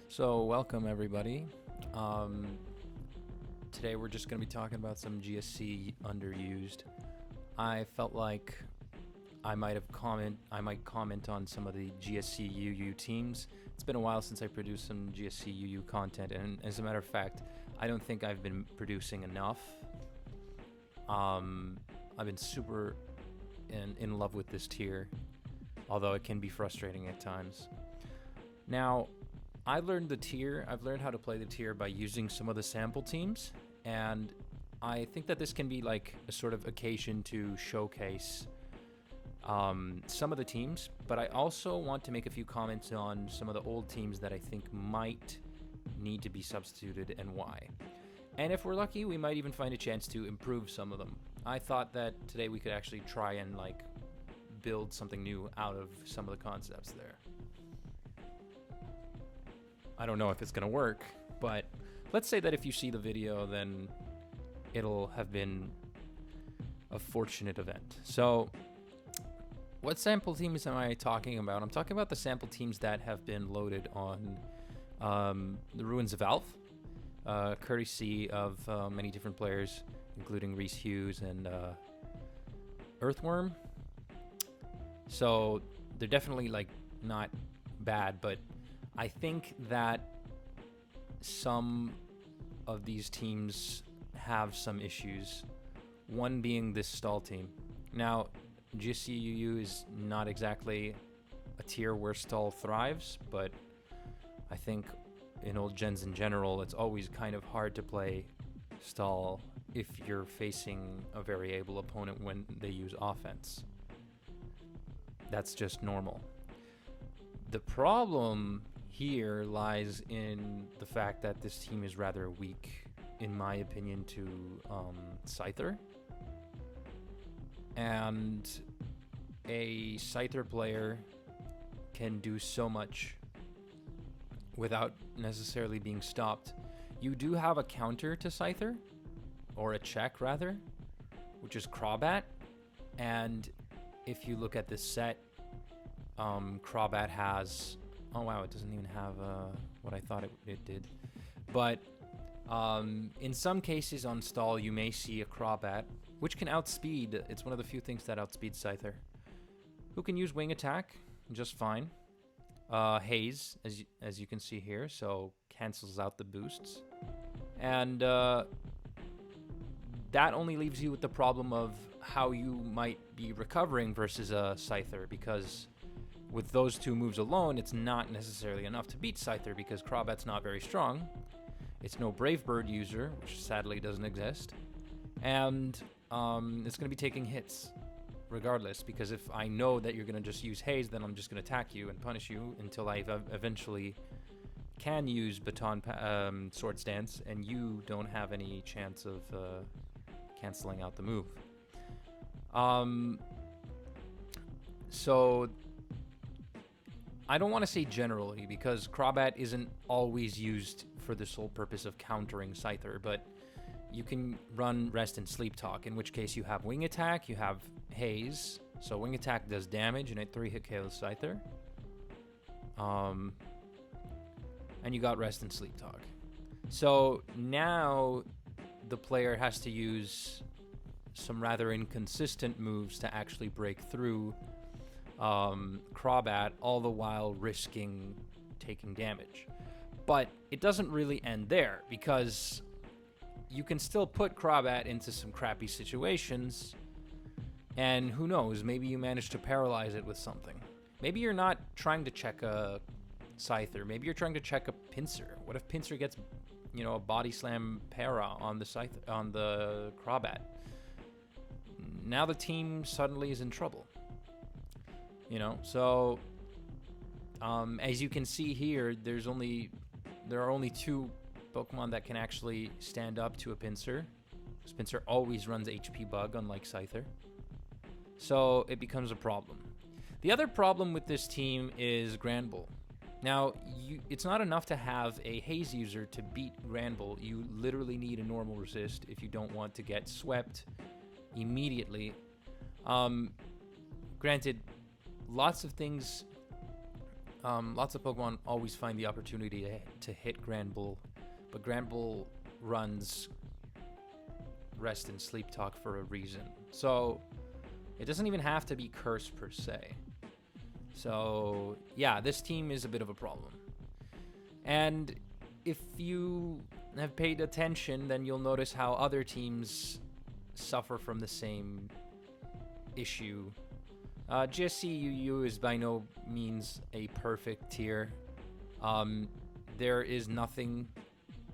So welcome everybody. Today we're just going to be talking about some GSC underused. I felt like I might comment on some of the GSC UU teams. It's been a while since I produced some GSC UU content, and as a matter of fact, I don't think I've been producing enough. I've been super in love with this tier, although it can be frustrating at times. Now, I've learned how to play the tier by using some of the sample teams, and I think that this can be like a sort of occasion to showcase some of the teams, but I also want to make a few comments on some of the old teams that I think might need to be substituted and why. And if we're lucky, we might even find a chance to improve some of them. I thought that today we could actually try and build something new out of some of the concepts there. I don't know if it's going to work, but let's say that if you see the video, then it'll have been a fortunate event. So what sample teams am I talking about? I'm talking about the sample teams that have been loaded on the Ruins of Alph, courtesy of many different players, including Reese Hughes and Earthworm. So they're definitely not bad, but I think that some of these teams have some issues, one being this stall team. Now, GSC UU is not exactly a tier where stall thrives, but I think in old gens in general, it's always kind of hard to play stall if you're facing a very able opponent when they use offense. That's just normal. The problem here lies in the fact that this team is rather weak, in my opinion, to Scyther. And a Scyther player can do so much without necessarily being stopped. You do have a counter to Scyther, or a check rather, which is Crobat. And if you look at this set, Crobat has... Oh wow, it doesn't even have what I thought it did. But in some cases on stall, you may see a Crobat, which can outspeed. It's one of the few things that outspeeds Scyther, who can use Wing Attack just fine. Haze, as you can see here, so cancels out the boosts. And that only leaves you with the problem of how you might be recovering versus a Scyther, because with those two moves alone, it's not necessarily enough to beat Scyther because Crobat's not very strong. It's no Brave Bird user, which sadly doesn't exist. And it's going to be taking hits regardless, because if I know that you're going to just use Haze, then I'm just going to attack you and punish you until I eventually can use Swords Dance, and you don't have any chance of canceling out the move. So I don't want to say generally, because Crobat isn't always used for the sole purpose of countering Scyther, but you can run Rest and Sleep Talk, in which case you have Wing Attack, you have Haze, so Wing Attack does damage and it 3-hit KOs Scyther. And you got Rest and Sleep Talk. So now the player has to use some rather inconsistent moves to actually break through Crobat, all the while risking taking damage. But it doesn't really end there, because you can still put Crobat into some crappy situations, and who knows, maybe you manage to paralyze it with something. Maybe you're not trying to check a Scyther, maybe you're trying to check a Pinsir. What if Pinsir gets, a body slam para on the Crobat? Now the team suddenly is in trouble. So as you can see here, there are only two Pokemon that can actually stand up to a Pinsir. Pinsir always runs HP Bug, unlike Scyther. So it becomes a problem. The other problem with this team is Granbull. Now, it's not enough to have a Haze user to beat Granbull. You literally need a normal resist if you don't want to get swept immediately. Granted, lots of things Lots of Pokemon always find the opportunity to hit Grand Bull, but Grand Bull runs rest and sleep talk for a reason. So it doesn't even have to be Curse per se. So yeah, this team is a bit of a problem. And if you have paid attention, then you'll notice how other teams suffer from the same issue. GSC UU is by no means a perfect tier. There is nothing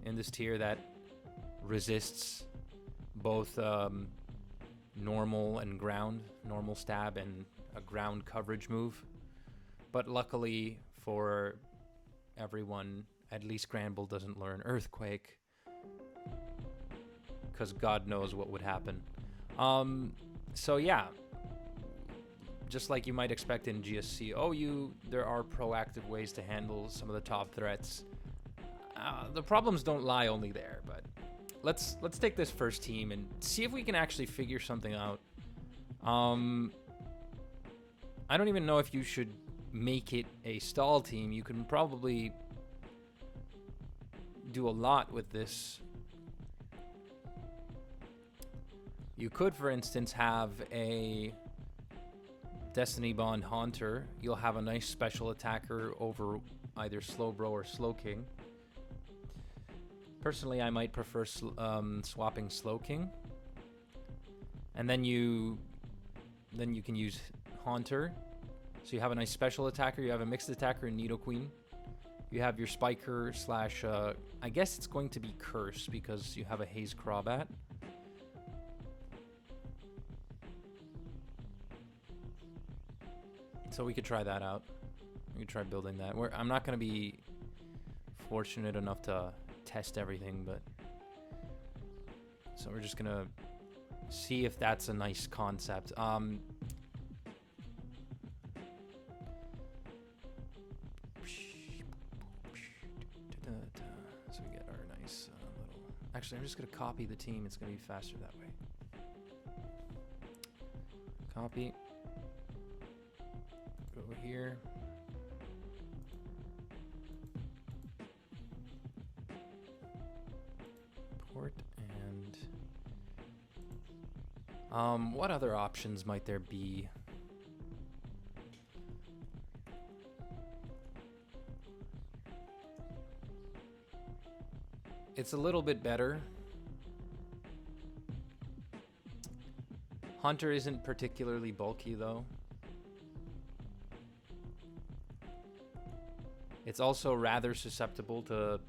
in this tier that resists both normal and ground, normal stab and a ground coverage move. But luckily for everyone, at least Granbull doesn't learn Earthquake, because God knows what would happen. So yeah, just like you might expect in GSC OU, there are proactive ways to handle some of the top threats. The problems don't lie only there, but let's take this first team and see if we can actually figure something out. I don't even know if you should make it a stall team. You can probably do a lot with this. You could, for instance, have a Destiny Bond Haunter. You'll have a nice special attacker over either Slowbro or Slowking. Personally, I might prefer swapping Slowking. And then you can use Haunter. So you have a nice special attacker, you have a mixed attacker in Nidoqueen. You have your Spiker slash, I guess it's going to be Curse because you have a Haze Crobat. So we could try that out. We could try building that. I'm not going to be fortunate enough to test everything, but... So we're just going to see if that's a nice concept. So we get our nice little... Actually, I'm just going to copy the team. It's going to be faster that way. Copy. Go here. Port and... what other options might there be? It's a little bit better. Hunter isn't particularly bulky though. It's also rather susceptible to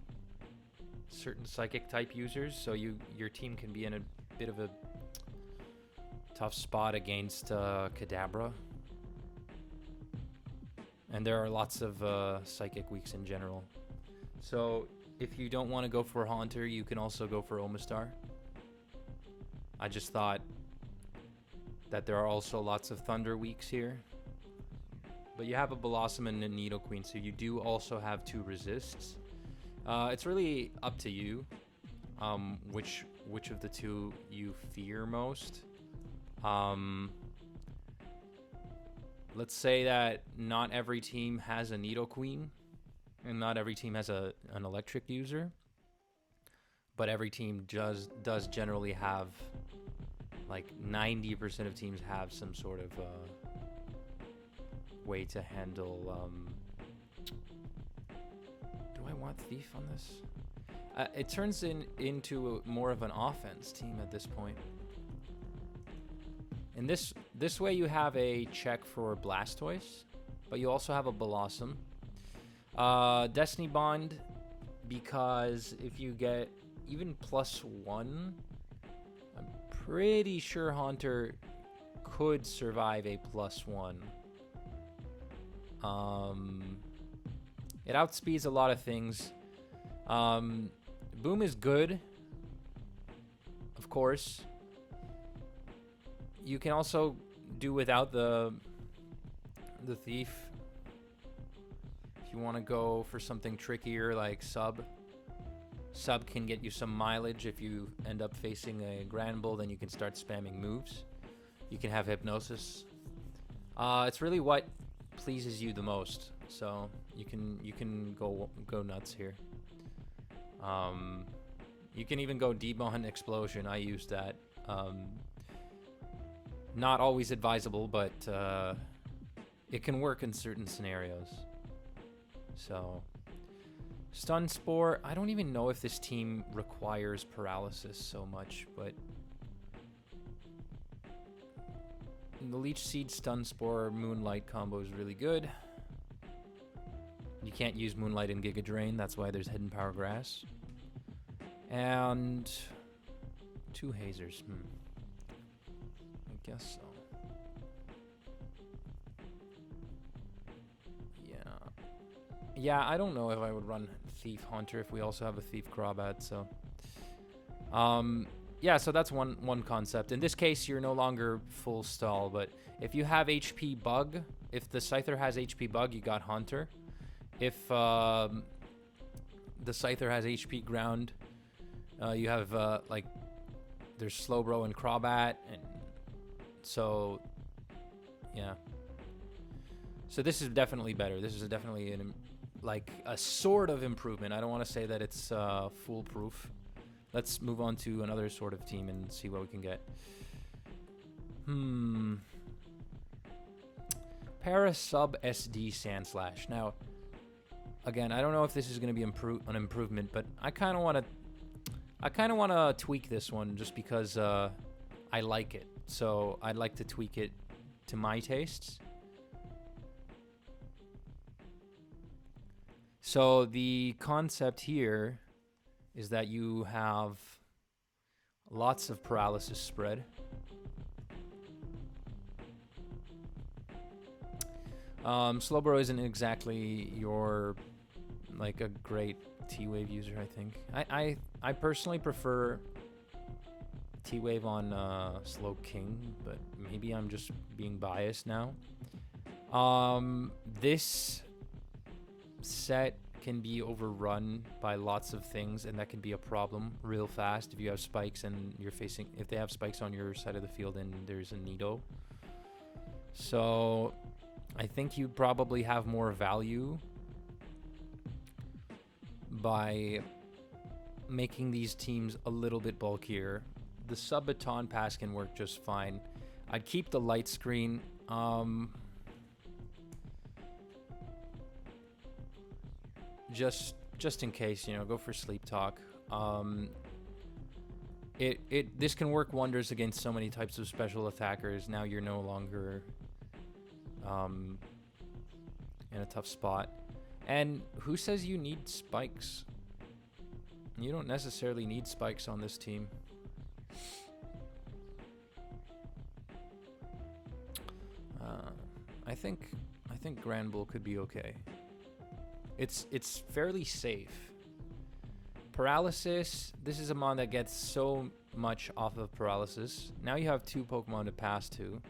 certain psychic type users, so your team can be in a bit of a tough spot against Kadabra. And there are lots of psychic weaks in general. So if you don't want to go for Haunter, you can also go for Omastar. I just thought that there are also lots of Thunder weaks here. But you have a Blossom and a Nidoqueen, so you do also have 2 resists. It's really up to you which of the 2 you fear most. Let's say that not every team has a Nidoqueen, and not every team has an electric user, but every team does generally have, like 90% of teams have some sort of way to handle. Do I want Thief on this? It turns into more of an offense team at this point. In this way, you have a check for Blastoise, but you also have a Blossom. Destiny Bond, because if you get even +1, I'm pretty sure Haunter could survive a +1. It outspeeds a lot of things. Boom is good, of course. You can also do without the Thief. If you want to go for something trickier like Sub. Sub can get you some mileage. If you end up facing a Granbull, then you can start spamming moves. You can have Hypnosis. It's really what pleases you the most. So You can go nuts here. You can even go Demon Explosion. I used that. Not always advisable, but it can work in certain scenarios. So, Stun Spore. I don't even know if this team requires paralysis so much, but the Leech Seed, Stun Spore, Moonlight combo is really good. You can't use Moonlight in Giga Drain, that's why there's Hidden Power Grass. And 2 Hazers. I guess so. Yeah, I don't know if I would run Thief Hunter if we also have a Thief Crobat, so... yeah, so that's one concept. In this case, you're no longer full stall, but if you have HP Bug, if the Scyther has HP Bug, you got Hunter. If the Scyther has HP Ground, you have, like, there's Slowbro and Crobat, and so, yeah. So this is definitely better. This is definitely, like, a sort of improvement. I don't want to say that it's foolproof. Let's move on to another sort of team and see what we can get. Para Sub SD Sandslash. Now, again, I don't know if this is going to be an improvement, but I kind of want to tweak this one just because I like it. So I'd like to tweak it to my tastes. So the concept here is that you have lots of paralysis spread. Slowbro isn't exactly your, like, a great T-Wave user, I think. I personally prefer T-Wave on Slow King, but maybe I'm just being biased now. This set can be overrun by lots of things, and that can be a problem real fast if you have spikes and you're facing, if they have spikes on your side of the field and there's a Nido. So I think you probably have more value by making these teams a little bit bulkier. The Sub-Baton Pass can work just fine. I'd keep the light screen. Just in case, you know, go for Sleep Talk. This can work wonders against so many types of special attackers. Now you're no longer in a tough spot. And who says you need spikes? You don't necessarily need spikes on this team. I think Granbull could be okay. It's fairly safe. Paralysis, this is a mon that gets so much off of paralysis. Now you have 2 Pokemon to pass to.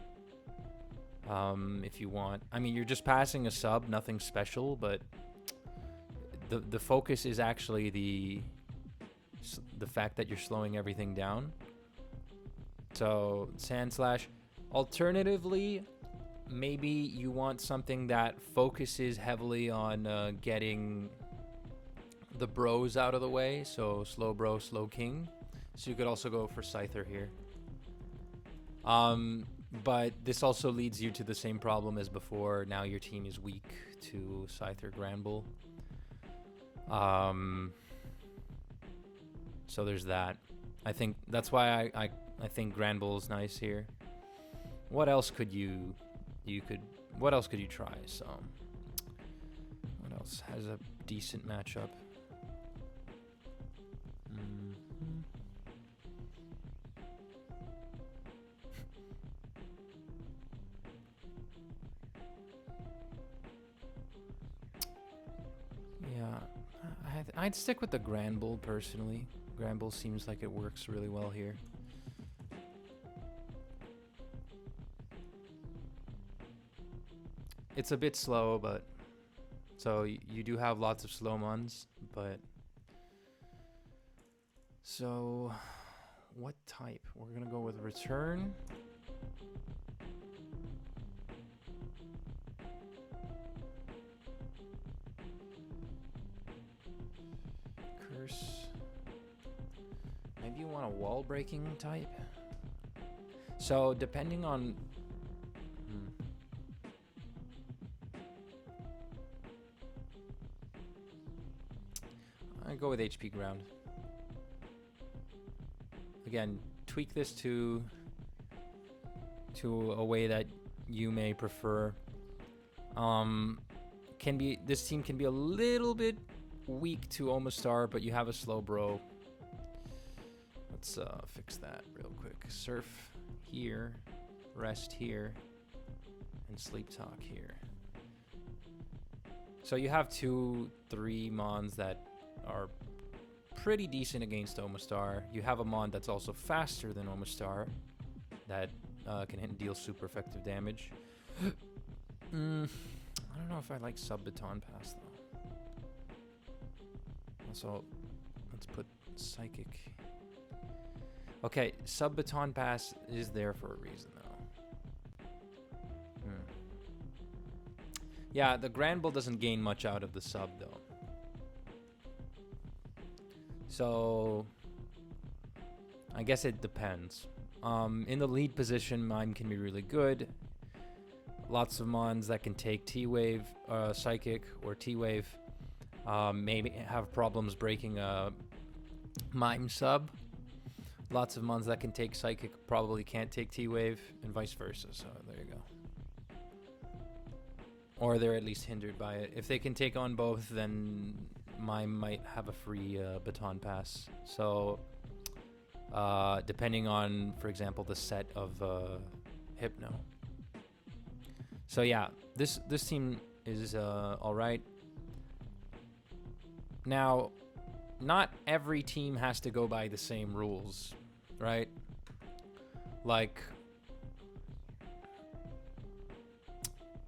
If you want. I mean, you're just passing a sub, nothing special, but the focus is actually the fact that you're slowing everything down. So, Sandslash. Alternatively, maybe you want something that focuses heavily on getting the bros out of the way. So, Slowbro, Slow King. So you could also go for Scyther here. But this also leads you to the same problem as before. Now your team is weak to Scyther Granbull. So there's that. I think that's why I think Granbull's nice here. What else could what else could you try? So what else has a decent matchup? Yeah, I'd stick with the Granbull personally. Granbull seems like it works really well here. It's a bit slow, but so you do have lots of slow mons, but so what type? We're gonna go with Return. verse. Maybe you want a wall breaking type. So depending on I go with HP ground. Again, tweak this to a way that you may prefer. This team can be a little bit weak to Omastar, but you have a slow bro. Let's fix that real quick. Surf here, rest here, and sleep talk here. So you have 2-3 mons that are pretty decent against Omastar. You have a mon that's also faster than Omastar that can hit and deal super effective damage. I don't know if I like sub baton pass though. Also, let's put psychic. Okay, sub baton pass is there for a reason though. Yeah, the Grand Bull doesn't gain much out of the sub though. So I guess it depends. In the lead position, mine can be really good. Lots of mons that can take T-Wave, Psychic, or T-Wave maybe have problems breaking a Mime sub. Lots of mons that can take Psychic probably can't take T-Wave, and vice versa, so there you go. Or they're at least hindered by it. If they can take on both, then Mime might have a free baton pass. So depending on, for example, the set of Hypno. So yeah, this team is all right. Now, not every team has to go by the same rules, right? Like,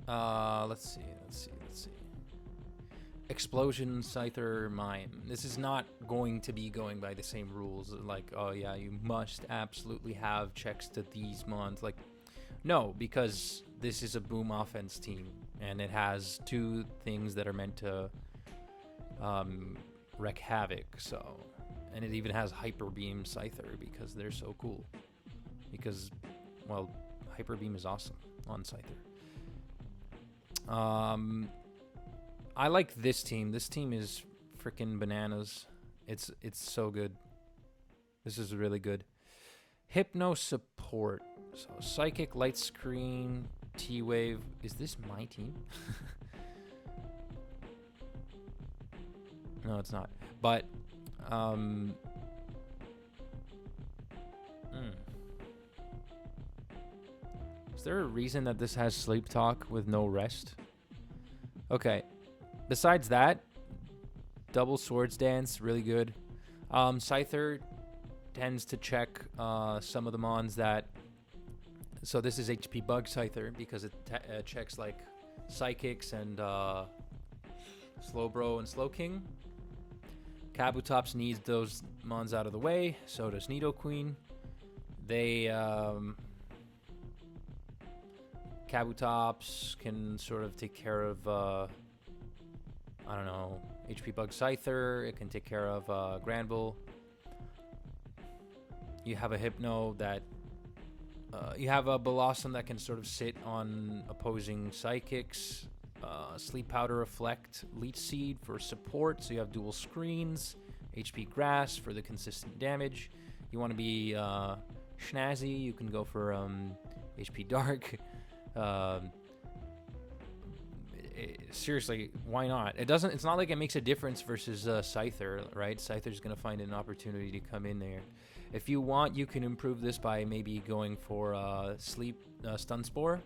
let's see. Explosion, Scyther, Mime. This is not going to be going by the same rules. Like, oh yeah, you must absolutely have checks to these mons. Like, no, because this is a boom offense team, and it has two things that are meant to wreak havoc. So, and it even has Hyper Beam Scyther because they're so cool. Because, well, Hyper Beam is awesome on Scyther. I like this team. This team is freaking bananas. It's so good. This is really good. Hypno support. So Psychic, Light Screen, T-Wave. Is this my team? No, it's not. But is there a reason that this has Sleep Talk with no rest? Okay. Besides that, double Swords Dance, really good. Scyther tends to check some of the mons that... So this is HP Bug Scyther because it checks like Psychics and Slowbro and Slowking. Kabutops needs those mons out of the way. So does Nidoqueen. They... Kabutops can sort of take care of... I don't know, HP Bug Scyther. It can take care of Granbull. You have a Hypno that... you have a Blossom that can sort of sit on opposing Psychics. Sleep Powder Reflect, Leech Seed for support, so you have dual screens. HP Grass for the consistent damage. You want to be snazzy, you can go for HP Dark. Seriously, why not? It's not like it makes a difference versus Scyther, right? Scyther's going to find an opportunity to come in there. If you want, you can improve this by maybe going for Stun Spore.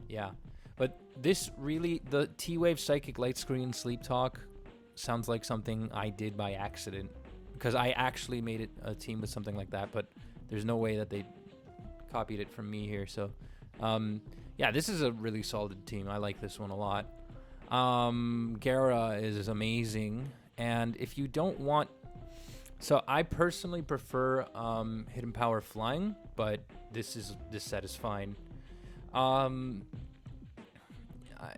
Yeah. But this really, the T-Wave Psychic Light Screen Sleep Talk sounds like something I did by accident. Because I actually made it a team with something like that, but there's no way that they copied it from me here. So, yeah, this is a really solid team. I like this one a lot. Gara is amazing. And if you don't want... So I personally prefer Hidden Power Flying, but this set is fine.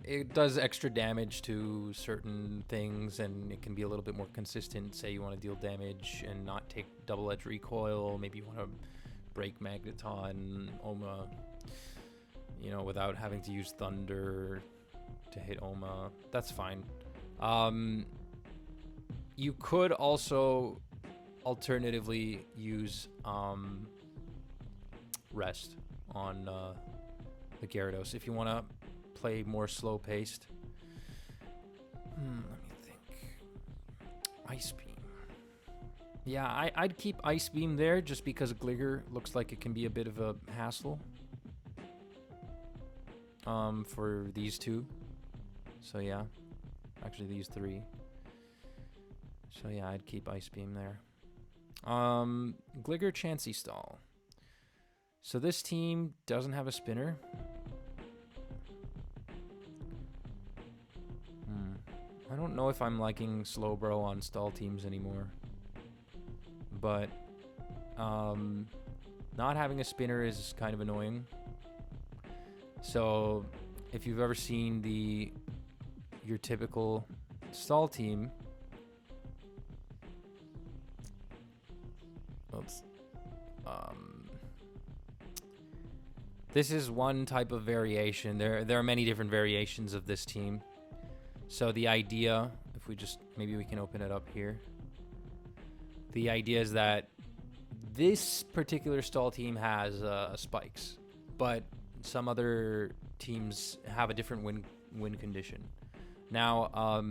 it does extra damage to certain things, and it can be a little bit more consistent. Say you want to deal damage and not take double-edge recoil. Maybe you want to break Magneton, Oma, you know, without having to use Thunder to hit Oma. That's fine. You could also alternatively use Rest on the Gyarados if you want to play more slow-paced. Let me think. Ice Beam. Yeah, I'd keep Ice Beam there just because Gligar looks like it can be a bit of a hassle for these two. So yeah, actually these three. So yeah, I'd keep Ice Beam there. Gligar, Chansey Stall. So this team doesn't have a spinner. I don't know if I'm liking Slowbro on stall teams anymore. But not having a spinner is kind of annoying. So if you've ever seen your typical stall team, oops. This is one type of variation. There are many different variations of this team. So the idea, if we just, maybe we can open it up here. The idea is that this particular stall team has spikes, but some other teams have a different win condition. Now,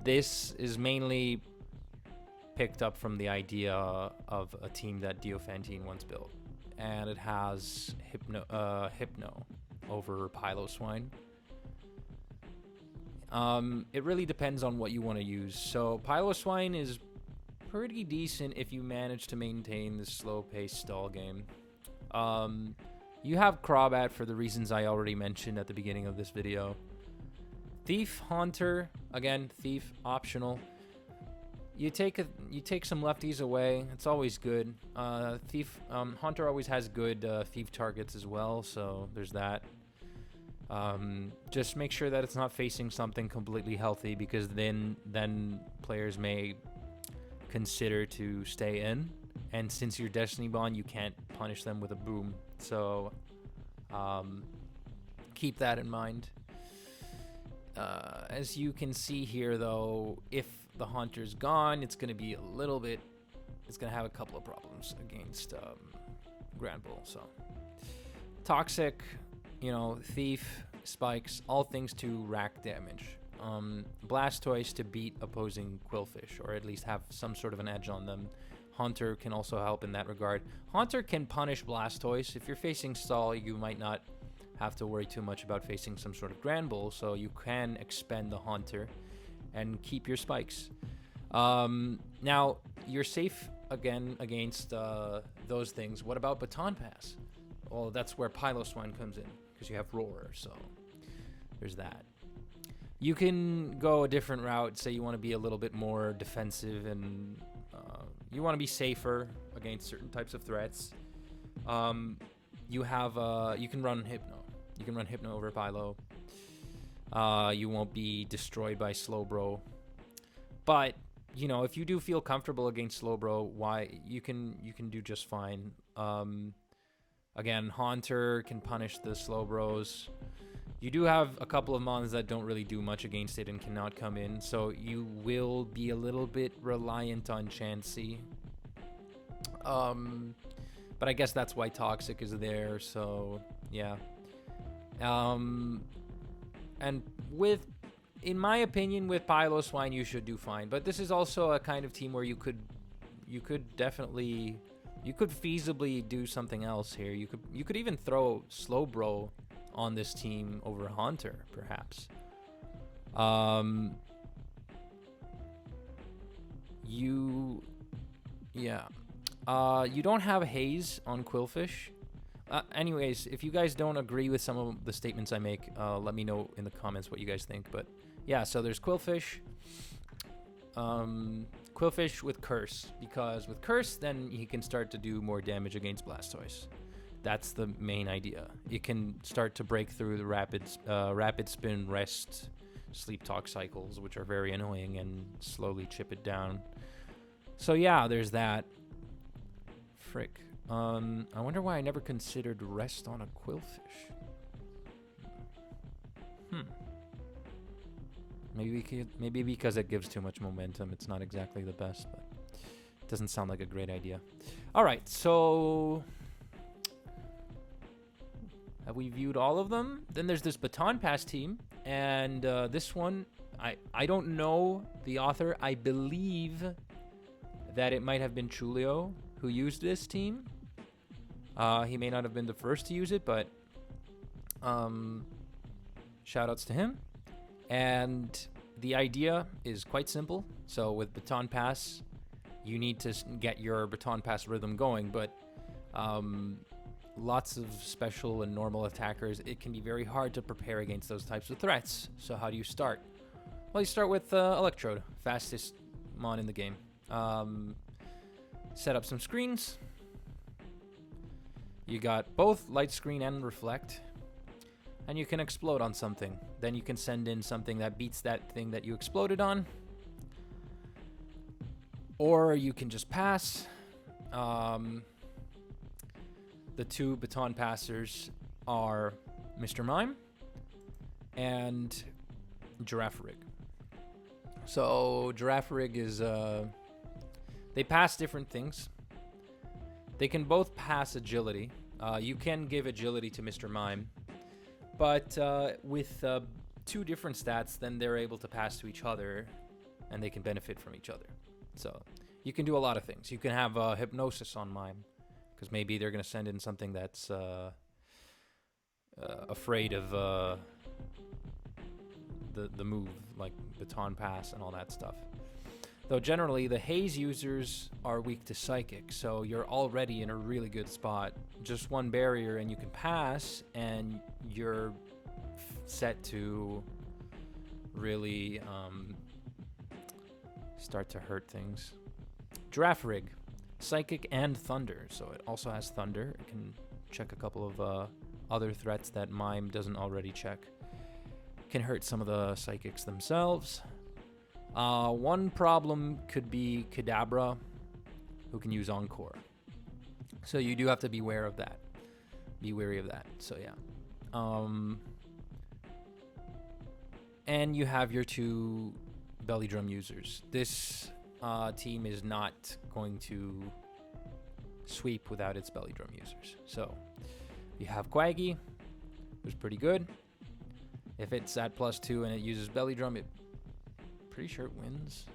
this is mainly picked up from the idea of a team that Diofantine once built, and it has Hypno over Piloswine. It really depends on what you want to use. So Piloswine is pretty decent if you manage to maintain the slow-paced stall game. You have Crobat for the reasons I already mentioned at the beginning of this video. Thief, Haunter, again, Thief optional. You take some lefties away. It's always good. Thief, Haunter always has good Thief targets as well, so there's that. Just make sure that it's not facing something completely healthy, because then players may consider to stay in, and since you're Destiny Bond, you can't punish them with a boom. So keep that in mind. As you can see here, though, if the Haunter's gone, it's going to be it's going to have a couple of problems against Grand Bull. So Toxic, you know, Thief, Spikes, all things to rack damage. Blastoise to beat opposing Quillfish, or at least have some sort of an edge on them. Haunter can also help in that regard. Haunter can punish Blastoise. If you're facing stall, you might not have to worry too much about facing some sort of Grand Bull, so you can expend the Haunter and keep your Spikes. Now, you're safe again against those things. What about Baton Pass? Well, that's where Piloswine comes in, because you have Roar, so there's that. You can go a different route. Say you want to be a little bit more defensive and you want to be safer against certain types of threats. You can run Hypno. You can run Hypno over Pylo. You won't be destroyed by Slowbro. But, you know, if you do feel comfortable against Slowbro, you can do just fine. Again, Haunter can punish the Slowbros. You do have a couple of mons that don't really do much against it and cannot come in, so you will be a little bit reliant on Chansey. But I guess that's why Toxic is there, so yeah. And in my opinion, with Piloswine, you should do fine. But this is also a kind of team where you could feasibly do something else here. You could even throw Slowbro on this team over Haunter, perhaps. You don't have Haze on Quillfish. Anyways, if you guys don't agree with some of the statements I make, let me know in the comments what you guys think. But yeah, so there's Quillfish. Quillfish with Curse, because with Curse, then he can start to do more damage against Blastoise. That's the main idea. It can start to break through the rapid spin, rest, sleep talk cycles, which are very annoying, and slowly chip it down. So yeah, there's that. Frick. I wonder why I never considered rest on a quillfish. Maybe because it gives too much momentum. It's not exactly the best, but it doesn't sound like a great idea. All right, so have we viewed all of them? Then there's this baton pass team, and this one, I don't know the author. I believe that it might have been Chulio who used this team. He may not have been the first to use it, but shoutouts to him. And the idea is quite simple. So with baton pass, you need to get your baton pass rhythm going, but lots of special and normal attackers, it can be very hard to prepare against those types of threats. So how do you start? Well, you start with Electrode, fastest mon in the game. Set up some screens. You got both light screen and reflect. And you can explode on something. Then you can send in something that beats that thing that you exploded on. Or you can just pass. The two baton passers are Mr. Mime and Giraffe Rig. So Giraffe Rig is... they pass different things. They can both pass agility. You can give agility to Mr. Mime. But with two different stats, then they're able to pass to each other, and they can benefit from each other. So you can do a lot of things. You can have hypnosis on Mime, because maybe they're going to send in something that's afraid of the move, like baton pass and all that stuff. Though generally, the Haze users are weak to Psychic, so you're already in a really good spot. Just one barrier and you can pass, and you're set to really start to hurt things. Giraffe Rig, Psychic and Thunder, so it also has Thunder. It can check a couple of other threats that Mime doesn't already check. Can hurt some of the Psychics themselves. One problem could be Kadabra, who can use Encore. So you do have to be aware of that. Be wary of that. So yeah. And you have your two belly drum users. This team is not going to sweep without its belly drum users. So you have Quaggy, who's pretty good. If it's at +2 and it uses belly drum, pretty sure it wins.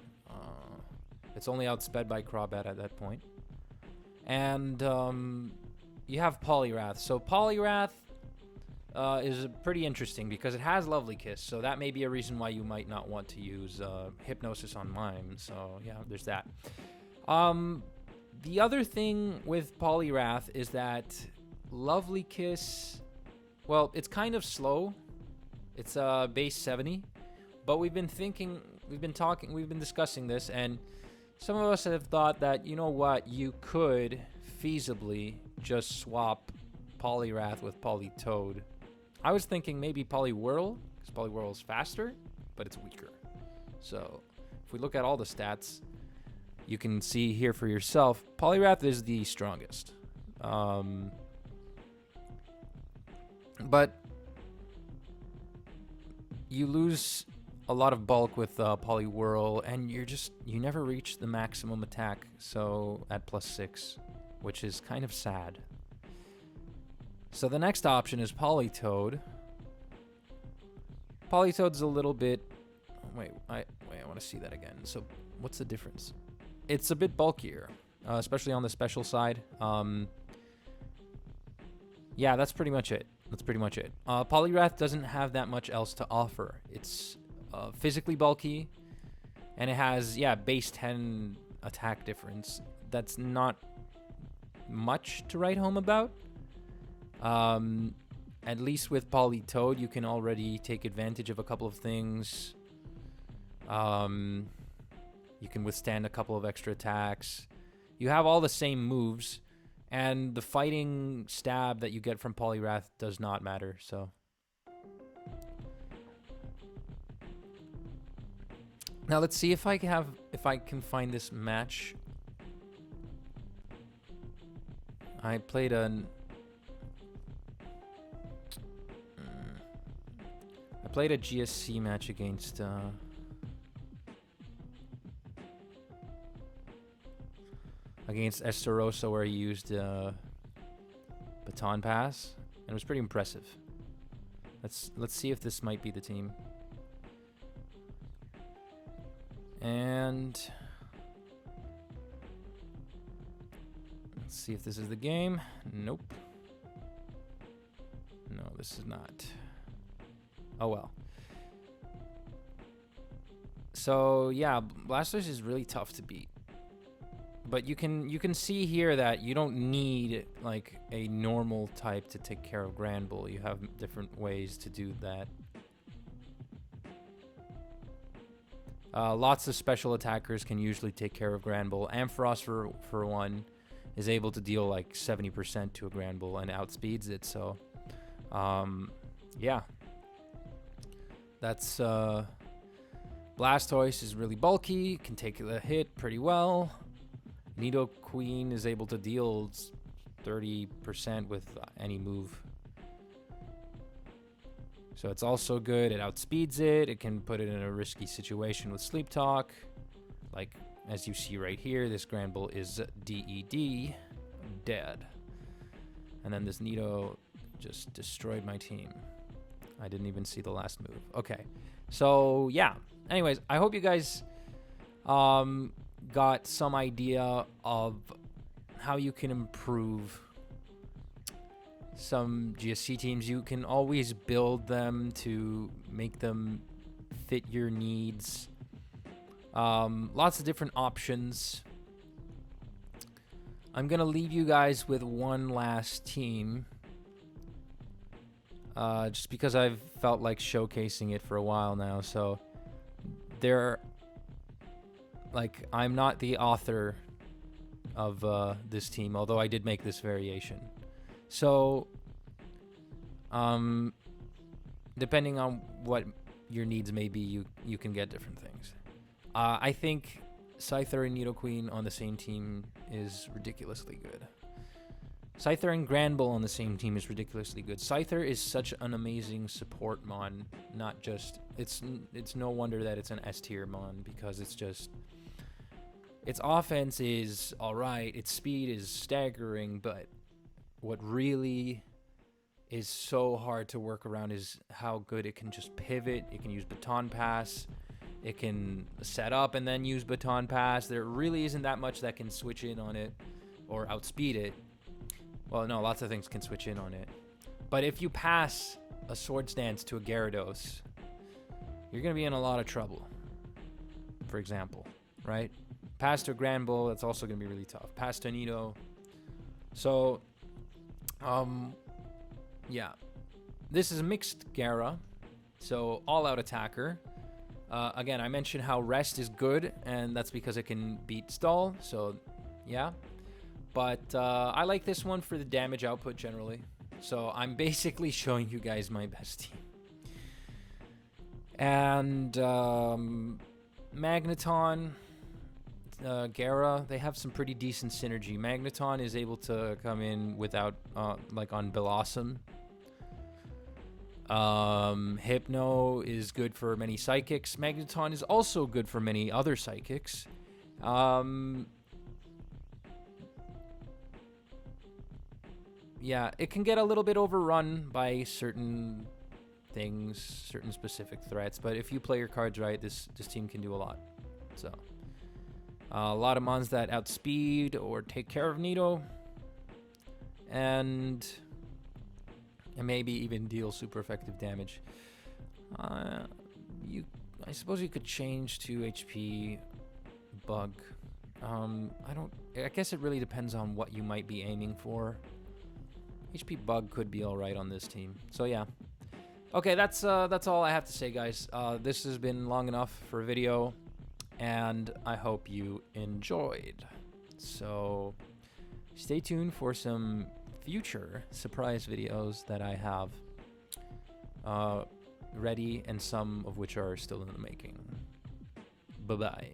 It's only outsped by Crobat at that point. And you have Poliwrath. So Poliwrath is pretty interesting because it has Lovely Kiss. So that may be a reason why you might not want to use Hypnosis on Mime. So yeah, there's that. The other thing with Poliwrath is that Lovely Kiss, well, it's kind of slow. It's base 70. But we've been discussing this, and some of us have thought that, you know what, you could feasibly just swap Poliwrath with Politoed. I was thinking maybe Poliwhirl, because Poliwhirl is faster, but it's weaker. So if we look at all the stats, you can see here for yourself, Poliwrath is the strongest. But you lose a lot of bulk with Poliwhirl, and you never reach the maximum attack, so at +6, which is kind of sad. So the next option is Politoed. Politoed's a little bit... Wait, I want to see that again. So what's the difference? It's a bit bulkier, especially on the special side. Yeah, that's pretty much it. Poliwrath doesn't have that much else to offer. It's physically bulky, and it has, base 10 attack difference. That's not much to write home about. At least with Politoed, you can already take advantage of a couple of things. You can withstand a couple of extra attacks. You have all the same moves, And the fighting stab that you get from Polyrath does not matter, so. Now let's see if I can find this match. I played a GSC match against Esterosa where he used baton pass, and it was pretty impressive. Let's see if this might be the team. And let's see if this is the game. Nope. No, this is not. Oh well. So yeah, Blastoise is really tough to beat. But you can see here that you don't need like a normal type to take care of Granbull. You have different ways to do that. Lots of special attackers can usually take care of Granbull. Ampharos, for one, is able to deal like 70% to a Granbull and outspeeds it. So, yeah. That's Blastoise is really bulky, can take the hit pretty well. Nidoqueen is able to deal 30% with any move. So it's also good. It outspeeds it. It can put it in a risky situation with Sleep Talk. Like, as you see right here, this Granbull is DED, dead. And then this Nido just destroyed my team. I didn't even see the last move. Okay, so yeah. Anyways, I hope you guys got some idea of how you can improve some GSC teams. You can always build them to make them fit your needs. Lots of different options. I'm gonna leave you guys with one last team, just because I've felt like showcasing it for a while now. So I'm not the author of this team, although I did make this variation. So, depending on what your needs may be, you can get different things. I think Scyther and Nidoqueen on the same team is ridiculously good. Scyther and Granbull on the same team is ridiculously good. Scyther is such an amazing support mon, not just... It's no wonder that it's an S tier mon, because it's just... Its offense is alright, its speed is staggering, but what really is so hard to work around is how good it can just pivot. It can use baton pass. It can set up and then use baton pass. There really isn't that much that can switch in on it or outspeed it. Well, no, lots of things can switch in on it. But if you pass a Swords Dance to a Gyarados, you're going to be in a lot of trouble, for example, right? Pass to a Granbull, that's also going to be really tough. Pass to Nido. So, yeah. This is a mixed Gyara, so all-out attacker. Again, I mentioned how Rest is good, and that's because it can beat Stall, so yeah. But I like this one for the damage output generally. So I'm basically showing you guys my best team. And Magneton, Gyara, they have some pretty decent synergy. Magneton is able to come in without, like on Blossom. Hypno is good for many Psychics. Magneton is also good for many other Psychics. Yeah, it can get a little bit overrun by certain things, certain specific threats, but if you play your cards right, this team can do a lot. So, a lot of mons that outspeed or take care of Nido, and maybe even deal super effective damage. I suppose you could change to HP Bug. I guess it really depends on what you might be aiming for. HP Bug could be alright on this team. So yeah. Okay, that's all I have to say, guys. This has been long enough for a video, and I hope you enjoyed. So stay tuned for some future surprise videos that I have ready, and some of which are still in the making. Bye-bye.